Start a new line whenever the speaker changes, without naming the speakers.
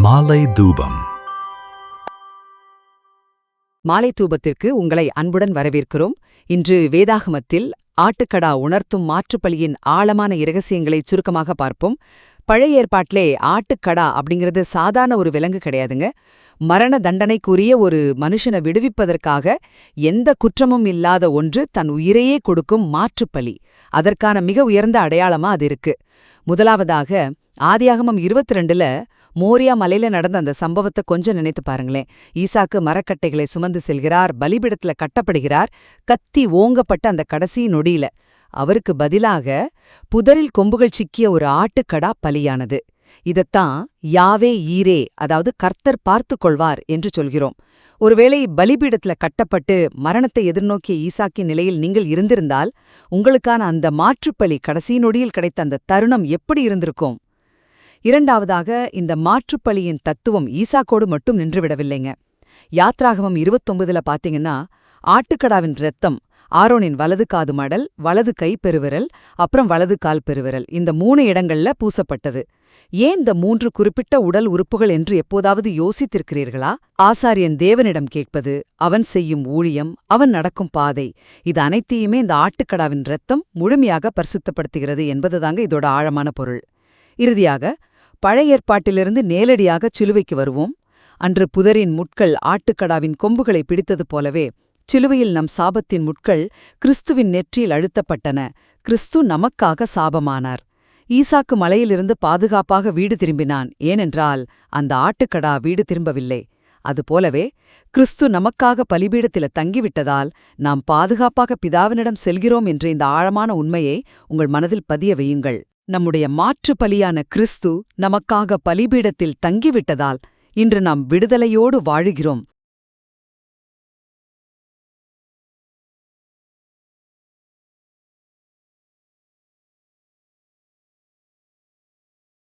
மாலை தூபம்.
மாலை தூபத்திற்கு உங்களை அன்புடன் வரவேற்கிறோம். இன்று வேதாகமத்தில் ஆட்டுக்கடா உணர்த்தும் மாற்றுப்பலியின் ஆழமான இரகசியங்களை சுருக்கமாக பார்ப்போம். பழைய ஏற்பாட்டிலே ஆட்டுக்கடா அப்படிங்கிறது சாதாரண ஒரு விலங்கு கிடையாதுங்க. மரண தண்டனைக்குரிய ஒரு மனுஷனை விடுவிப்பதற்காக எந்த குற்றமும் இல்லாத ஒன்று தன் உயிரையே கொடுக்கும் மாற்றுப்பலி. அதற்கான மிக உயர்ந்த அடையாளமா அது இருக்கு. முதலாவதாக ஆதியாகமம் 22ல மோரியா மலையில நடந்த அந்த சம்பவத்தை கொஞ்சம் நினைத்து பாருங்களேன். ஈசாக்கு மரக்கட்டைகளை சுமந்து செல்கிறார், பலிபீடத்துல கட்டப்படுகிறார். கத்தி ஓங்கப்பட்ட அந்த கடைசி நொடியில அவருக்கு பதிலாக புதரில் கொம்புகள் சிக்கிய ஒரு ஆட்டுக்கடா பலியானது. இதத்தான் யாவே ஈரே, அதாவது கர்த்தர் பார்த்து கொள்வார் என்று சொல்கிறோம். ஒருவேளை பலிபீடத்துல கட்டப்பட்டு மரணத்தை எதிர்நோக்கிய ஈசாக்கின் நிலையில் நீங்கள் இருந்திருந்தால் உங்களுக்கான அந்த மாற்றுப்பலி கடைசி நொடியில் கிடைத்த அந்த தருணம் எப்படி இருந்திருக்கும்? இரண்டாவதாக, இந்த மாற்றுப்பலியின் தத்துவம் ஈசாக்கோடு மட்டும் நின்றுவிடவில்லைங்க. யாத்ராகமம் 29ல பாத்தீங்கன்னா ஆட்டுக்கடாவின் இரத்தம் ஆரோனின் வலது காது மடல், வலது கை பெருவிரல், அப்புறம் வலது கால் பெருவிரல், இந்த 3 இடங்கள்ல பூசப்பட்டது. ஏன் இந்த 3 குறிப்பிட்ட உடல் உறுப்புகள் என்று எப்போதாவது யோசித்திருக்கிறீர்களா? ஆசாரியன் தேவனிடம் கேட்பது, அவன் செய்யும் ஊழியம், அவன் நடக்கும் பாதை, இது அனைத்தையுமே இந்த ஆட்டுக்கடாவின் இரத்தம் முழுமையாக பரிசுத்தப்படுத்துகிறது என்பதுதாங்க இதோட ஆழமான பொருள். இறுதியாக பழைய ஏற்பாட்டிலிருந்து நேரடியாக சிலுவைக்கு வருவோம். அன்று புதரின் முட்கள் ஆட்டுக்கடாவின் கொம்புகளை பிடித்தது போலவே சிலுவையில் நம் சாபத்தின் முட்கள் கிறிஸ்துவின் நெற்றியில் அழுத்தப்பட்டன. கிறிஸ்து நமக்காக சாபமானார். ஈசாக்கு மலையிலிருந்து பாதுகாப்பாக வீடு திரும்பினான். ஏனென்றால் அந்த ஆட்டுக்கடா வீடு திரும்பவில்லை. அதுபோலவே கிறிஸ்து நமக்காக பலிபீடத்தில தங்கிவிட்டதால் நாம் பாதுகாப்பாக பிதாவினிடம் செல்கிறோம் என்ற இந்த ஆழமான உண்மையை உங்கள் மனதில் பதிய வையுங்கள். நம்முடைய மாற்று பலியான கிறிஸ்து நமக்காக பலிபீடத்தில் தங்கிவிட்டதால் இன்று நாம் விடுதலையோடு வாழுகிறோம்.